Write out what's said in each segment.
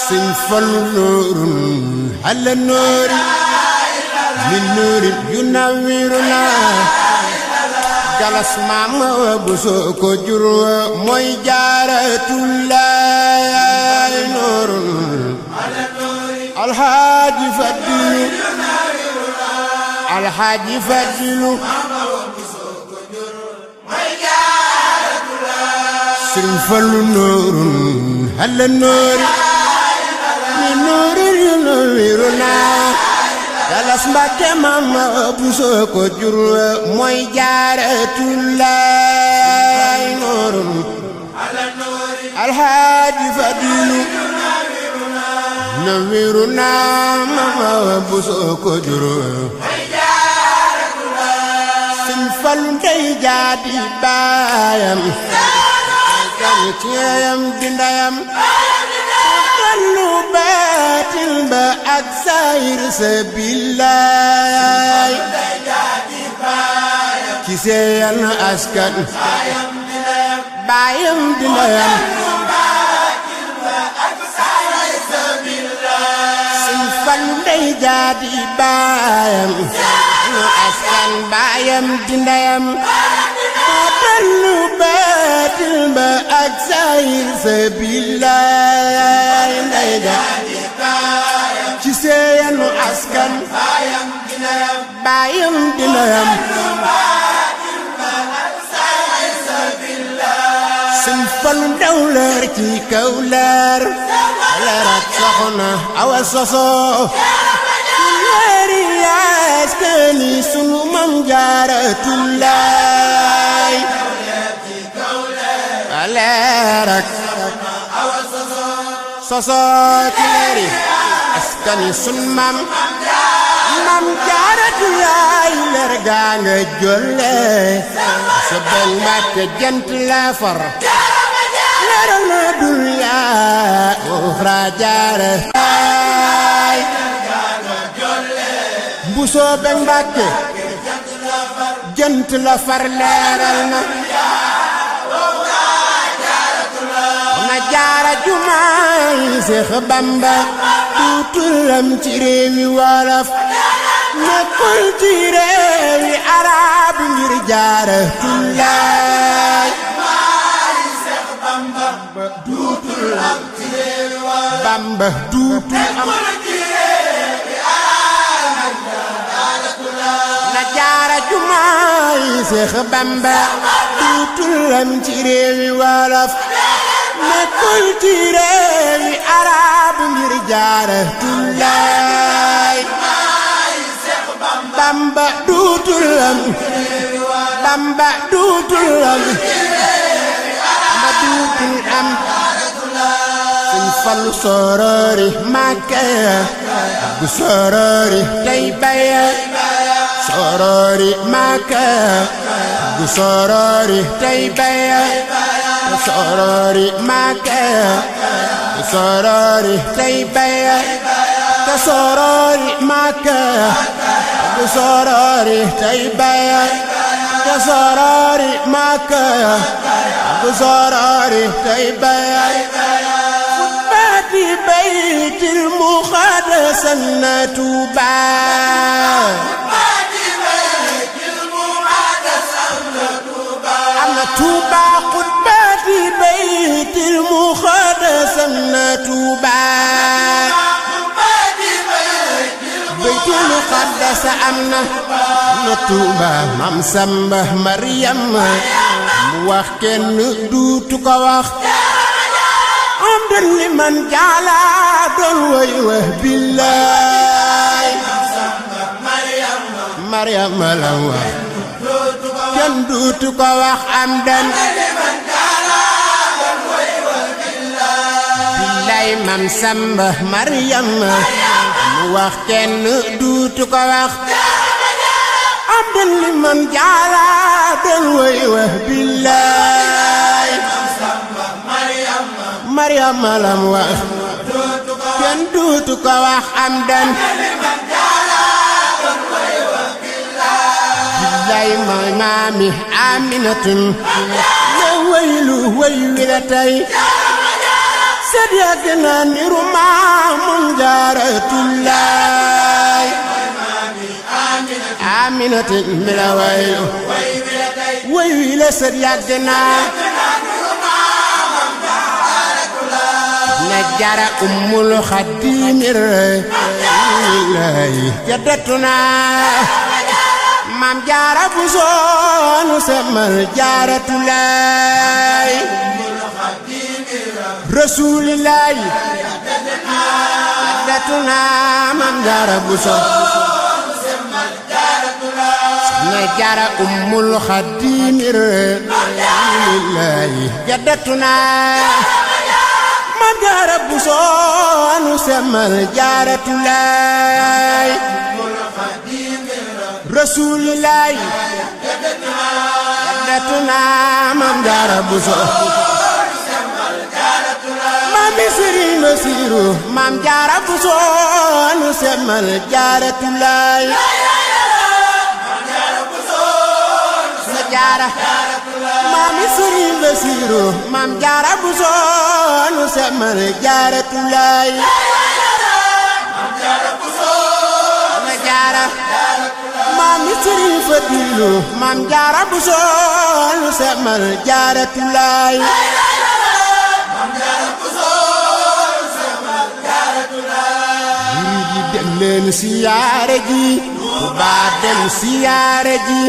سنفل نور على النور من نور ينورنا جلس ماما وبسوكو جروا موي جارة الله نور على النور الحاج فضل الحاج فضل سنفل نور على النور من نور ينورنا جلس ماما وبسوكو جروا موي جارة الله نور على النور الحاج فضل نورنا ماما وبسوكو جروا سنفل ديجادي بايم كم دندايم كلو باتل بأكسير سبيلاي كيسيان أسكن بايم دندايم سنفل ديجادي بايم أسكن بايم دندايم كلو باتل بأكسير سبيلاي كيسيان أسكن بايم دندايم سنفل دولار كي كولار لارك سخنا أو الصصو لاري أسكني سنمم جارة الله لارك صصو لاري أسكني سنمم مم جارة الله لرقان الجلة سبل ما تجنت لافر لرنا دنيا أخرى جارة بوسو بن باكي جنت لافر لرنا نجارة جمعي سيخ بامبا توتلم تيريوي والف نقول تيريوي عرب ngir Jaaratulaay Bamba duutul am na jaara jumaay Seex Bamba duutul am ci réewi wolof nekkul ci réewi arab ngir Jaaratulaay Bamba duutul am Bamba duutul am Bamba duutul am Sëñ Fallu sorori Màkka bu sorori Taybaya sorori Màkka bu sorori Taybaya sorori Màkka bu sorori Taybaya sorori Màkka bu sorori Taybaya sorori Màkka bu sorori Taybaya خطبة بيت المقدس النتوبة النتوبة خطبة بيت المقدس النتوبة بيت المقدس أمنا نتوبة مام سمبه مريم موخكن دوتك وخ أمدن لمن جعلا دون ويوه بالله مريم لوا كن دوتك وخ أمدن بالله مام سمبه مريم wax kenn duutu ko wax am den li man jaala den way wax billaay Maryam lam wax kenn duutu ko wax am den billaay mooy maami Aminatun na waylu way wi la tey sët yàgg na niru Maamun Jaaratullaay Aminata mi la waylu way wi la sët yàgg na na Jaara Ummul Xadiimir lay jaddatuna Maam Jaara Buso nu semmal Jaaratulaay Rasuulillaahi jaddatuna Maam Jaara Buso na Jaara Ummul Xadiimir lay jaddatuna Maam Jaara Buso nu semmal Jaaratulaay Rasuulillaahi jaddatuna Maam Jaara Buso Maami Sëriñ Basiiru Maam Jaara Buso nu semmal Jaaratulaay na Jaara Maami Sëriñ Basiiru Maam Jaara Buso nu semmal Jaaratulaay na Jaara Maami Sëriñ Fadilu Maam Jaara Buso nu semmal Jaaratulaay murid yi dem leen siyaare ji Tuubaa dem siyaare ji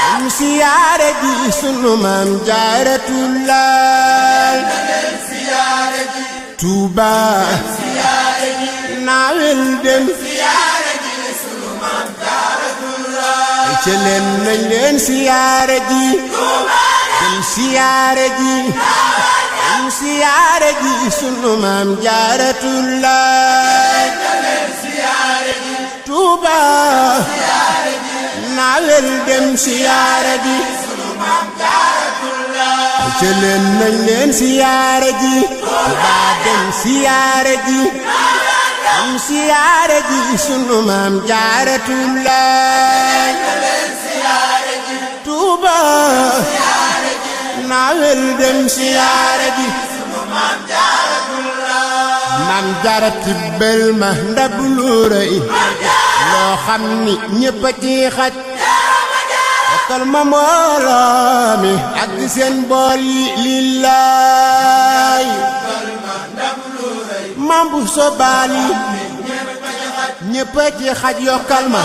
dem siyaare ji sunu Maam Jaaratulaay Tuubaa naawel dem ci leen nañ leen siyaare ji dem siyaare ji dem siyaare ji sunu Maam Jaaratulaay Tuuba naawel dem siyaare ji ci leen nañ leen siyaare ji Tuuba dem siyaare ji dem siyaare ji sunu Maam Jaaratulaay Tuuba naawel dem siyaare ji Maam Jaara tibbal ma ndab lu rëy loo xam ni ñépp a ci xaj yokkal ma mbooloo mi ak seen bool yi lillaay Maam bu sobaali ñépp a ci xaj yokkal ma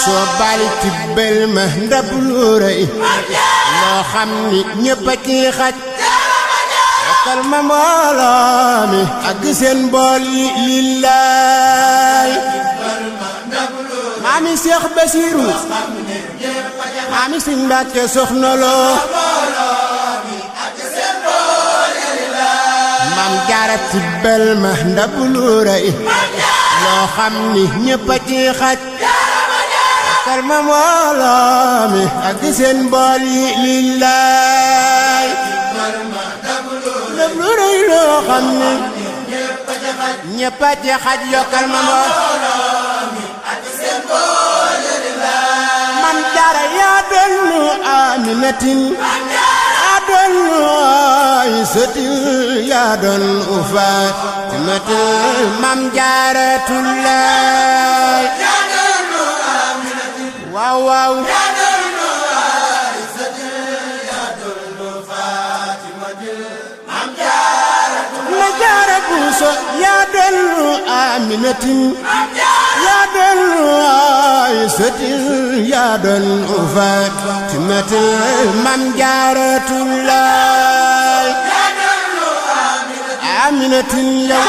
soo baali tibbal ma ndab lu rëy loo xam ni ñépp a ci xaj yokkal ma mbooloo mi ak seen bool yi lillaay maami Seex Basiiru maami Sëñ Mbàkke Soxna Lo Maam Jaara tibbal ma ndab lu rëy loo xam ni ñépp a ci xaj yokkal ma mbooloo mi ak seen bool yi lillaay ndab lu rëy loo xam ni ñépp a ci xaj yokkal ma mbooloo mi ak seen bool yi lillaay Maam Jaara yaa doonu Aminatin yaa doonu Aysatin yaa doonu Faatimatin Maam Jaaratulaay waaw waaw na Jaara Buso yaa doonu Aminatin yaa doonu Aysatin yaa doonu Faatimatin Maam Jaaratulaay Aminatin yow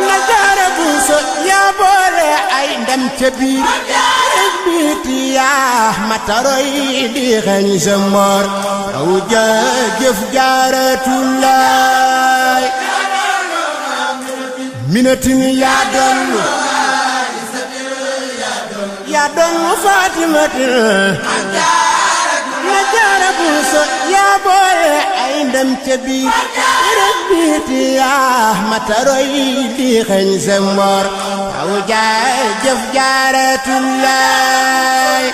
na Jaara Buso yaa boole ay ndam ca biir ak biti yaa mataroy di xeeñ sa mboor aw jëf Jaaratulaay minatin yaa doon Faatimatin na jaara buuso yaa boole ay ndam ca biir rek biiti yaa mataroy di xeeñ sa mboor aw jaay jëf Jaaratullaay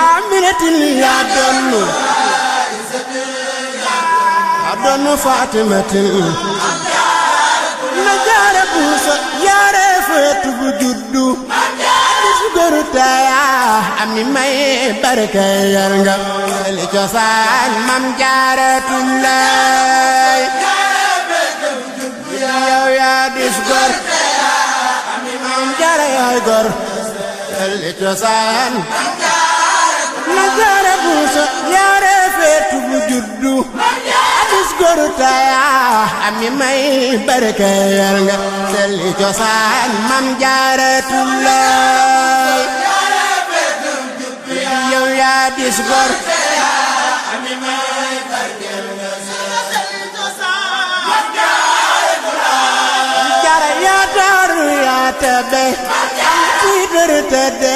aminatin yaa donnu Faatimatin na jaara buuso yaa reefeetu bu juddu bis goru taya ami may barke yal nga li cosaan Mam Jaaratullaay yow yaa dis gor Mam Jaara yaay gor li cosaan na jaara buuso yaa reefeetu bu juddu bis goru taya ami may barke yal nga li cosaan Mam Jaaratullaay yow yaa dis gor Jaara yaa taaru yaa tabe am tiitar tëdde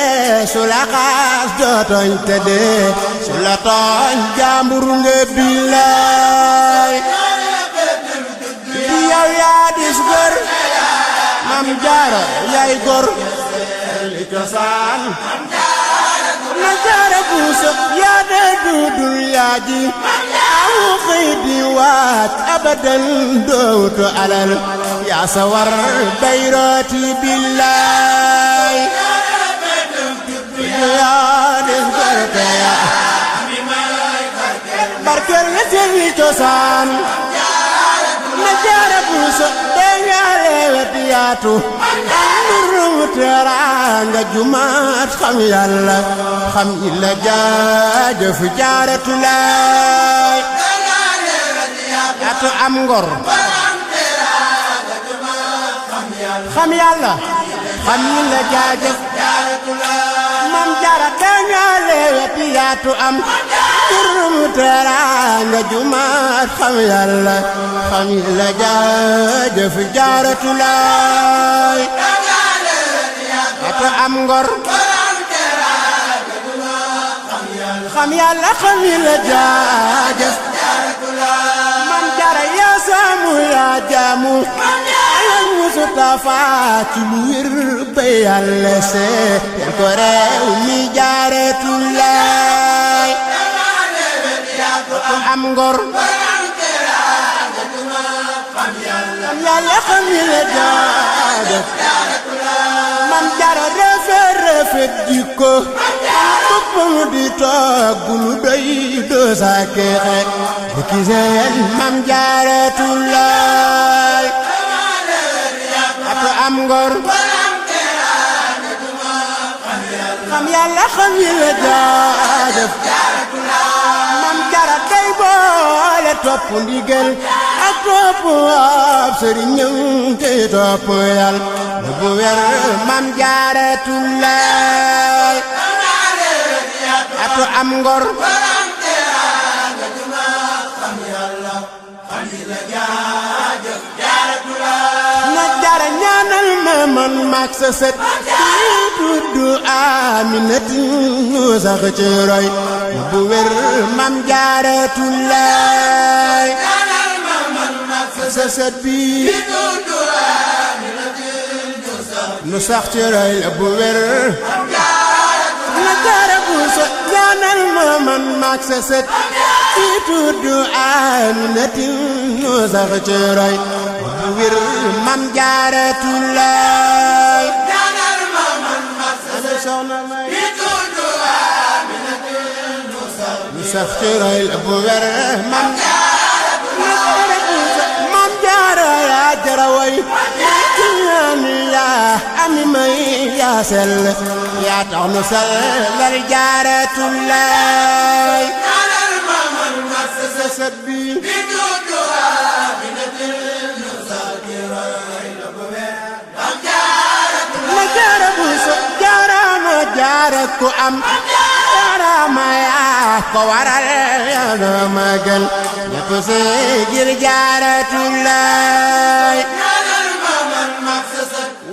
su la xaas dootoñ tëdde su la tooñ jàmbur nga billaay yow yaa dis gor Mam Jaara yaay gor li cosaan na jaara buuso yaa de dudul yaa ji amu xëy di waat abadan dootu alal yaa sa war bayrooti billaay yaa des gor taya barkel nga seeni cosaan na jaara buuso dee nga leewet yaatu ndurum teraanga jumaat xam Yàlla xam illa jaajëf Jaaratullaay yaatu am ngor xam Yàlla xam illa jaajëf Mam Jaara dee nga leewet yaatu am ndurum teraanga jumaat xam Yàlla xam illa jaajëf Jaaratullaay yaatu am ngor xam Yàlla xam illa jaajëf Mam Jaara yaa saamu yaa jaamu alal Mustafa ci lu wér ba Yàlla seetal ko réew mi Jaaratullaay am ngor xam Yàlla xam illa jaajëf Mam Jaara rafet jikko boppam di toog bu lu doy doo sa keexe bu kiseen Mam Jaaratullaay atu am ngor xam Yàlla xam illa jaajëf Mam Jaara day boole topp ndigal ak topp ab sëriñam te topp Yàlla bu wér Mam Jaaratullaay atu am ngor na Jaara ñaanal ma man maak sa sët tuddu Aminatin ñu sax ci roy bu wér Mam Jaaratullaay sa sët bi nu sax ci roy bu wér na Jaara buuso ñaanal ma man maak sa sët bi tuddu Aminatin ñu sax ci roy bu wér Mam Jaaratullaay soxna may ñu sax ci roy bu wér Mam Jaara yaa jara way yaa ami may yaa sell yaa tax nu sellal Jaaratullaay sa sët bi na Jaara buuso jaarama jaara ku am jaarama yaa ko waral yaa doo magal ñépp sigil Jaaratullaay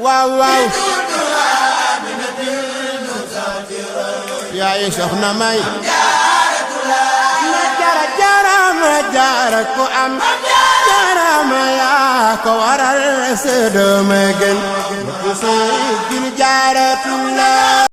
waaw waaw yaay soxna may ma jaara jaarama jaara ku am jaarama yaa ko waral sa doom a gën